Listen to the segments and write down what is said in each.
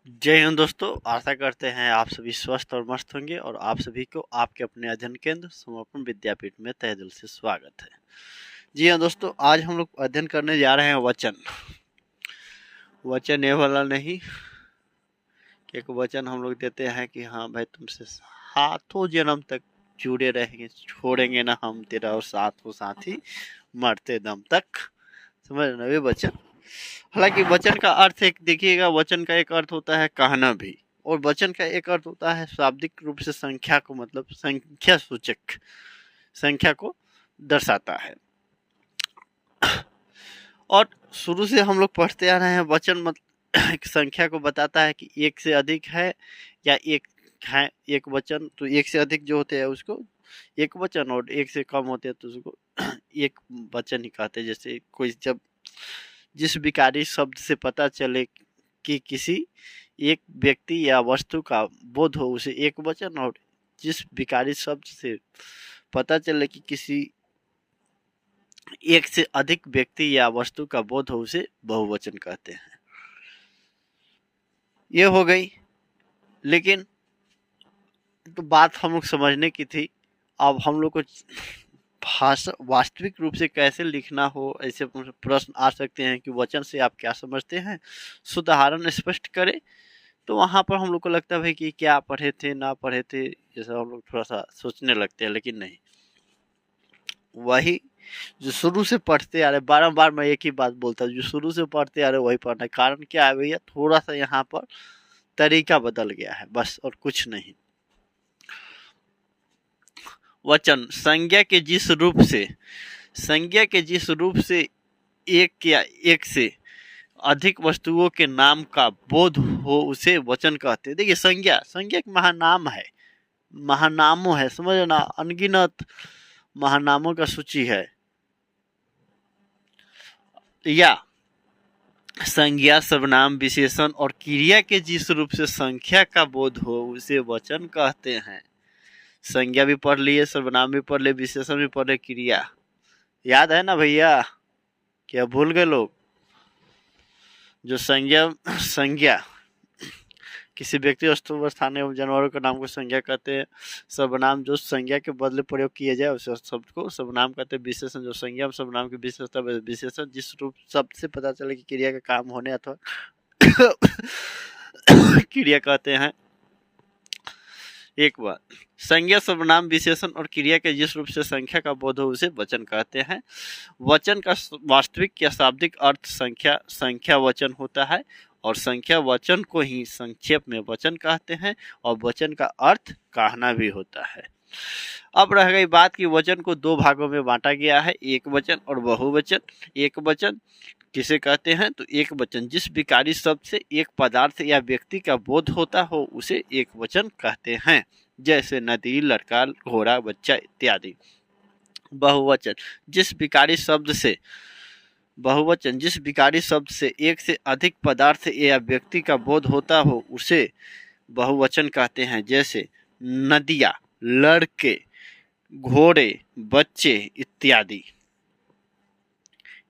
जय हिंद दोस्तों, आशा करते हैं आप सभी स्वस्थ और मस्त होंगे और आप सभी को आपके अपने अध्ययन केंद्र समर्पण विद्यापीठ में तहे दिल से स्वागत है। जी हाँ दोस्तों, आज हम लोग अध्ययन करने जा रहे हैं वचन। वचन ये वाला नहीं, एक वचन हम लोग देते हैं कि हाँ भाई तुमसे हाथों जन्म तक जुड़े रहेंगे, छोड़ेंगे ना हम तेरा और साथ हो साथी मरते दम तक। समझ रहे ना ये वचन। हालांकि वचन का अर्थ एक देखिएगा, वचन का एक अर्थ होता है कहना भी, और वचन का एक अर्थ होता है शाब्दिक रूप से संख्या को, मतलब संख्या सूचक, संख्या को दर्शाता है। और शुरू से हम लोग पढ़ते आ रहे हैं, वचन मतलब एक संख्या को बताता है कि एक से अधिक है या एक है। एक वचन तो एक से अधिक जो होते हैं उसको एक वचन, और एक से कम होते हैं तो उसको एक वचन ही कहते हैं। जैसे कोई जब जिस विकारी शब्द से पता चले कि किसी एक व्यक्ति या वस्तु का बोध हो उसे एक वचन, और जिस विकारी शब्द से पता चले कि किसी एक से अधिक व्यक्ति या वस्तु का बोध हो उसे बहुवचन कहते हैं। ये हो गई, लेकिन तो बात हम लोग समझने की थी। अब हम लोग को भाषा वास्तविक रूप से कैसे लिखना हो, ऐसे प्रश्न आ सकते हैं कि वचन से आप क्या समझते हैं, उदाहरण स्पष्ट करें। तो वहाँ पर हम लोग को लगता है भाई कि क्या पढ़े थे ना पढ़े थे, ये सब हम लोग थोड़ा सा सोचने लगते हैं। लेकिन नहीं, वही जो शुरू से पढ़ते आ रहे, बारम्बार मैं एक ही बात बोलता हूँ, जो शुरू से पढ़ते आ रहे वही पढ़ना है। कारण क्या है भैया, थोड़ा सा यहाँ पर तरीका बदल गया है, बस और कुछ नहीं। वचन संज्ञा के जिस रूप से, संज्ञा के जिस रूप से एक या एक से अधिक वस्तुओं के नाम का बोध हो उसे वचन कहते हैं। देखिए, संज्ञा, संज्ञा एक महानाम है, महानामों है, समझ ना, अनगिनत महानामों का सूची है। या संज्ञा सर्वनाम विशेषण और क्रिया के जिस रूप से संख्या का बोध हो उसे वचन कहते हैं। संज्ञा भी पढ़ लिए, सर्वनाम भी पढ़ लिए, विशेषण भी पढ़ लिए, क्रिया याद है ना भैया, क्या भूल गए लोग? जो संज्ञा, संज्ञा किसी व्यक्ति, वस्तु, स्थान एवं जानवरों के नाम को संज्ञा कहते हैं। सर्वनाम जो संज्ञा के बदले प्रयोग किया जाए उस शब्द को सर्वनाम कहते हैं। विशेषण जो संज्ञा और सर्वनाम की विशेषता, विशेषण जिस रूप शब्द से पता चले कि क्रिया का काम होने अथवा क्रिया कहते हैं। एक बात, संज्ञा सर्वनाम विशेषण और क्रिया के जिस रूप से संख्या का बोध हो उसे वचन कहते हैं। वचन का वास्तविक या शाब्दिक अर्थ संख्या, संख्या वचन होता है, और संख्या वचन को ही संक्षेप में वचन कहते हैं, और वचन का अर्थ कहना भी होता है। अब रह गई बात कि वचन को दो भागों में बांटा गया है, एक वचन और बहुवचन। एक वचन किसे कहते हैं, तो एक वचन जिस विकारी शब्द से एक पदार्थ या व्यक्ति का बोध होता हो उसे एक वचन कहते हैं, जैसे नदी, लड़का, घोड़ा, बच्चा इत्यादि। बहुवचन जिस विकारी शब्द से, बहुवचन जिस विकारी शब्द से एक से अधिक पदार्थ या व्यक्ति का बोध होता हो उसे बहुवचन कहते हैं, जैसे नदियाँ, लड़के, घोड़े, बच्चे इत्यादि।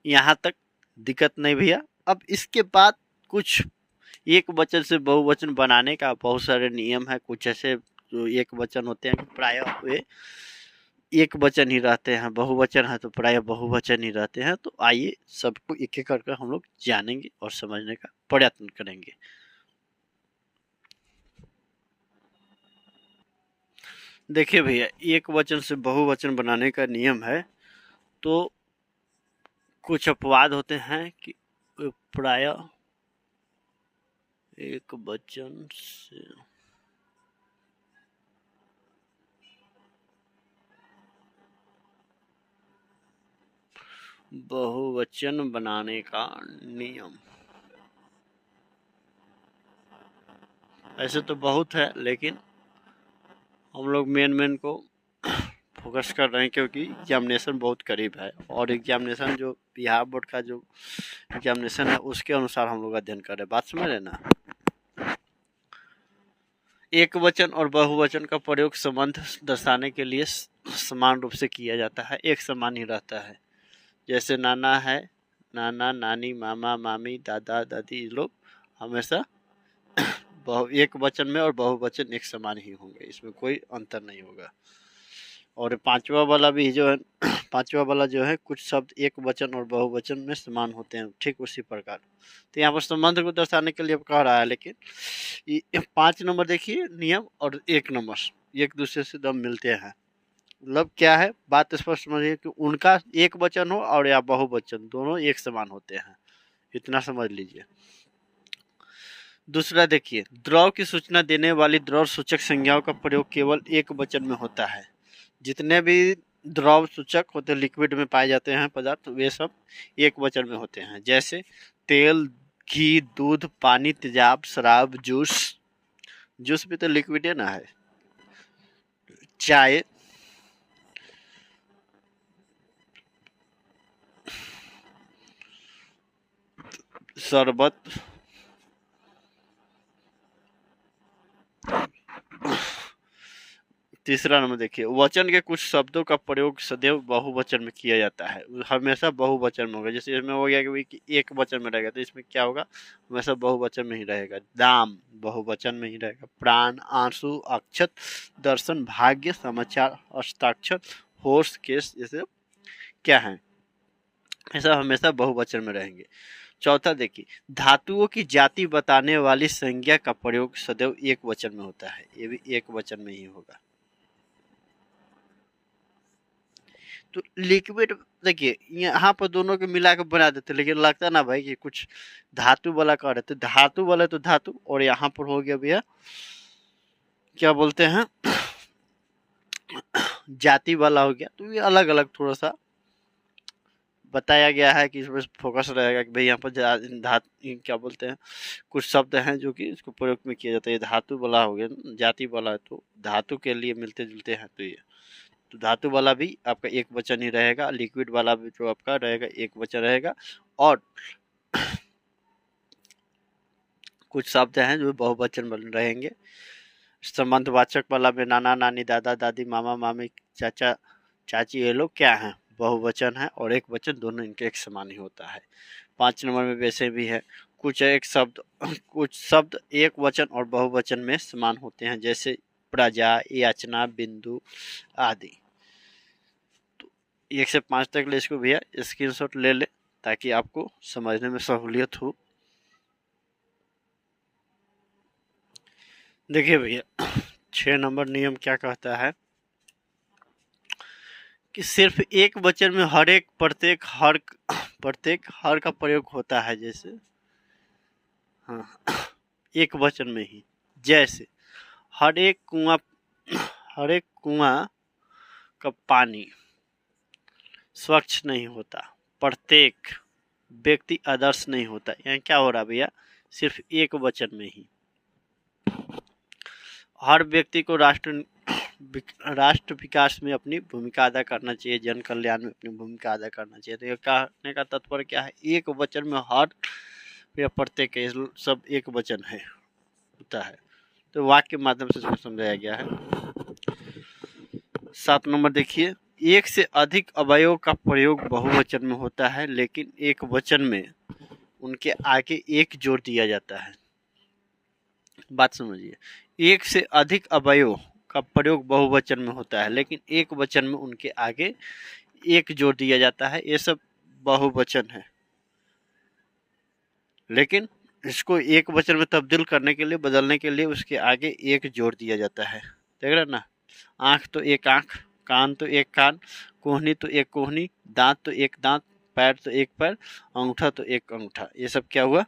यहाँ तक दिक्कत नहीं भैया। अब इसके बाद कुछ एक वचन से बहुवचन बनाने का बहुत सारे नियम है। कुछ ऐसे जो एक वचन होते हैं प्रायः वे एक वचन ही रहते हैं, बहुवचन है तो प्रायः बहुवचन ही रहते हैं। तो आइए सबको एक एक करके हम लोग जानेंगे और समझने का प्रयत्न करेंगे। देखिए भैया, एक वचन से बहुवचन बनाने का नियम है, तो कुछ अपवाद होते हैं कि प्रायः एक वचन से बहुवचन बनाने का नियम, ऐसे तो बहुत है, लेकिन हम लोग मेन को फोकस कर रहे हैं क्योंकि एग्जामिनेशन बहुत करीब है, और एग्जामिनेशन जो बिहार बोर्ड का जो एग्जामिनेशन है उसके अनुसार हम लोग अध्ययन कर रहे हैं। बात समझ रहे ना? एक वचन और बहुवचन का प्रयोग संबंध दर्शाने के लिए समान रूप से किया जाता है, एक समान ही रहता है। जैसे नाना है, नाना, नानी, मामा, मामी, दादा, दादी, लोग हमेशा एक वचन में और बहुवचन एक समान ही होंगे, इसमें कोई अंतर नहीं होगा। और पांचवा वाला भी जो है पांचवा वाला जो है, कुछ शब्द एक वचन और बहुवचन में समान होते हैं, ठीक उसी प्रकार। तो यहाँ पर संबंध को दर्शाने के लिए कह रहा है, लेकिन 5 नंबर देखिए, नियम और 1 नंबर एक दूसरे से दम मिलते हैं। मतलब क्या है, बात स्पष्ट समझिए कि उनका एक वचन हो और या बहुवचन, दोनों एक समान होते हैं, इतना समझ लीजिए। दूसरा देखिए, द्रव की सूचना देने वाली द्रव सूचक संज्ञाओं का प्रयोग केवल एक वचन में होता है। जितने भी द्रव सूचक होते लिक्विड में पाए जाते हैं पदार्थ, वे सब एक वचन में होते हैं। जैसे तेल, घी, दूध, पानी, तेजाब, शराब, जूस। जूस भी तो लिक्विड है ना है। चाय, शरबत, तीसरा नंबर देखिए, वचन के कुछ शब्दों का प्रयोग सदैव बहुवचन में किया जाता है, हमेशा बहुवचन में होगा। जैसे इसमें हो गया कि एक वचन में रहेगा, तो इसमें क्या होगा, हमेशा बहुवचन में ही रहेगा। दाम बहुवचन में ही रहेगा। प्राण, आंसू, अक्षत, दर्शन, भाग्य, समाचार, हस्ताक्षर, होश, केस, जैसे क्या है, ऐसा हमेशा बहुवचन में रहेंगे। चौथा देखिए, धातुओं की जाति बताने वाली संज्ञा का प्रयोग सदैव एक वचन में होता है, ये भी एक वचन में ही होगा। तो लिक्विड देखिए, यहाँ पर दोनों को मिला के बना देते, लेकिन लगता ना भाई कि कुछ धातु वाला कर रहे थे। धातु वाला तो धातु, और यहाँ पर हो गया भैया क्या बोलते हैं, जाति वाला हो गया। तो ये अलग अलग थोड़ा सा बताया गया है कि इसमें फोकस रहेगा कि भाई यहाँ पर धातु क्या बोलते हैं, कुछ शब्द हैं जो कि इसको प्रयोग में किया जाता है। धातु वाला हो गया, जाति वाला है, तो धातु के लिए मिलते जुलते हैं। तो ये तो धातु वाला भी आपका एक वचन ही रहेगा, लिक्विड वाला भी जो आपका रहेगा एक वचन रहेगा। और कुछ शब्द हैं जो बहुवचन बन रहेंगे। संबंधवाचक वाला में नाना नानी, दादा दादी, मामा मामी, चाचा चाची, ये लोग क्या हैं, बहुवचन है, और एक वचन, दोनों इनके एक समान ही होता है। 5 नंबर में वैसे भी है, कुछ शब्द एक वचन और बहुवचन में समान होते हैं, जैसे प्रजा, याचना, बिंदु आदि। तो 1 से 5 तक ले इसको भैया स्क्रीनशॉट ले ले, ताकि आपको समझने में सहूलियत हो। देखिए भैया 6 नंबर नियम क्या कहता है कि सिर्फ एक वचन में हर एक प्रत्येक हर का प्रयोग होता है। जैसे हाँ, एक वचन में ही, जैसे हर एक कुआं का पानी स्वच्छ नहीं होता, प्रत्येक व्यक्ति आदर्श नहीं होता। यहाँ क्या हो रहा भैया, सिर्फ एक वचन में ही हर व्यक्ति को राष्ट्र विकास में अपनी भूमिका अदा करना चाहिए, जन कल्याण में अपनी भूमिका अदा करना चाहिए। तो ये कहने का तात्पर्य क्या है, एक वचन में हर या प्रत्येक सब एक वचन है होता है। तो वाक्य के माध्यम से इसको समझाया गया है। 7 नंबर देखिए, एक से अधिक अवयव का प्रयोग बहुवचन में होता है, लेकिन एक वचन में उनके आगे एक जोड़ दिया जाता है। बात समझिए, एक से अधिक अवयव का प्रयोग बहुवचन में होता है, लेकिन एक वचन में उनके आगे एक जोड़ दिया जाता है। ये सब बहुवचन है, लेकिन इसको एक वचन में तब्दील करने के लिए, बदलने के लिए उसके आगे एक जोड़ दिया जाता है। देख रहे ना, आंख तो एक आंख, कान तो एक कान, कोहनी तो एक कोहनी, दांत तो एक दांत, पैर तो एक पैर, अंगूठा तो एक अंगूठा। ये सब क्या हुआ,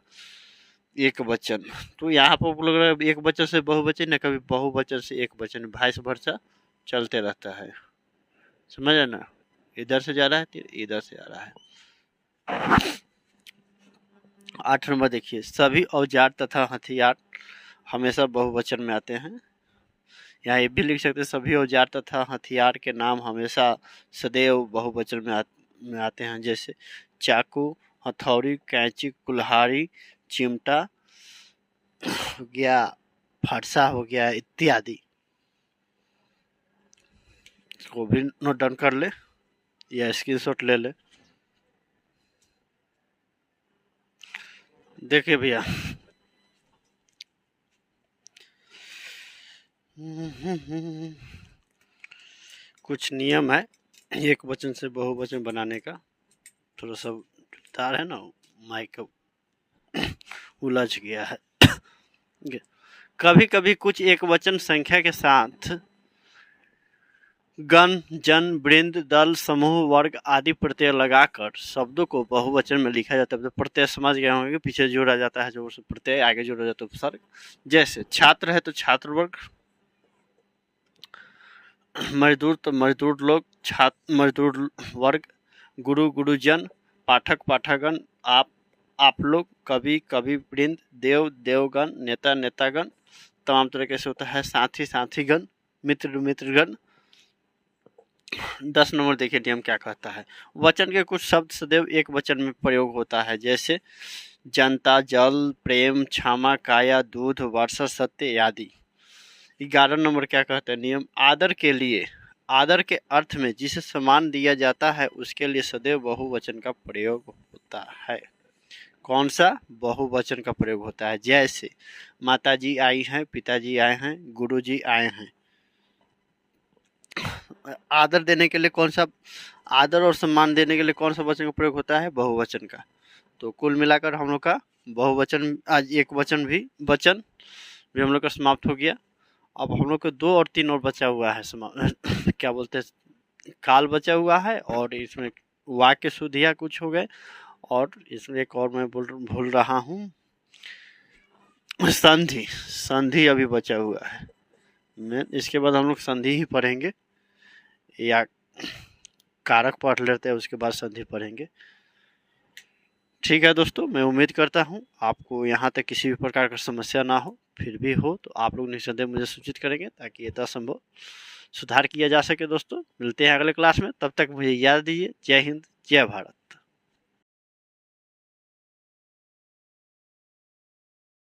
एक वचन। तो यहाँ पर एक वचन से बहुवचन या कभी बहुवचन से एक वचन, वाइस वर्सा चलते रहता है। समझ ना, इधर से जा रहा है तो इधर से आ रहा है। 8 नंबर देखिए, सभी औजार तथा हथियार हमेशा बहुवचन में आते हैं। यहाँ ये भी लिख सकते हैं, सभी औजार तथा हथियार के नाम हमेशा सदैव बहुवचन में आते हैं। जैसे चाकू, हथौड़ी, कैंची, कुल्हाड़ी, चिमटा हो गया, फरसा हो गया, इत्यादि। इसको भी नोट डाउन कर ले या स्क्रीनशॉट ले ले। देखिए भैया कुछ नियम है एक वचन से बहुवचन बनाने का। थोड़ा सा तार है ना, माइक उलझ गया है। कभी कभी कुछ एक वचन संख्या के साथ गण, जन, वृंद, दल, समूह, वर्ग आदि प्रत्यय लगाकर शब्दों को बहुवचन में लिखा जाता है। तो प्रत्यय समझ गए होंगे, पीछे जोड़ा जाता है जो प्रत्यय, आगे जोड़ा जाता है उपसर्ग। जैसे छात्र है तो छात्र वर्ग, मजदूर तो मजदूर लोग, छात्र मजदूर वर्ग, गुरु गुरुजन, पाठक पाठकगण, आप लोग, कवि कवि वृंद, देव देवगण, नेता नेतागण, तमाम तरीके से होता है। साथी साथीगण, मित्र मित्रगण। 10 नंबर देखिए नियम क्या कहता है। वचन के कुछ शब्द सदैव एक वचन में प्रयोग होता है, जैसे जनता, जल, प्रेम, क्षमा, काया, दूध, वर्षा, सत्य आदि। 11 नंबर क्या कहता है नियम। आदर के लिए, आदर के अर्थ में जिसे सम्मान दिया जाता है उसके लिए सदैव बहुवचन का प्रयोग होता है। कौन सा? बहुवचन का प्रयोग होता है। जैसे माताजी आई हैं, पिताजी आए हैं, गुरुजी आए हैं। आदर देने के लिए कौन सा, आदर और सम्मान देने के लिए कौन सा वचन का प्रयोग होता है? बहुवचन का। तो कुल मिलाकर हम लोग का बहुवचन, आज एक वचन भी हम लोग का समाप्त हो गया। अब हम लोग को 2 और 3 और बचा हुआ है क्या बोलते हैं, काल बचा हुआ है, और इसमें वाक्य शुद्धियाँ कुछ हो गए, और इसमें एक और मैं भूल रहा हूँ, संधि। संधि अभी बचा हुआ है। मैं इसके बाद हम लोग संधि ही पढ़ेंगे, या कारक पढ़ लेते हैं उसके बाद संधि पढ़ेंगे। ठीक है दोस्तों, मैं उम्मीद करता हूँ आपको यहाँ तक किसी भी प्रकार का समस्या ना हो। फिर भी हो तो आप लोग निस्संदेह मुझे सूचित करेंगे, ताकि यथासंभव सुधार किया जा सके। दोस्तों मिलते हैं अगले क्लास में, तब तक मुझे याद दीजिए। जय हिंद, जय भारत।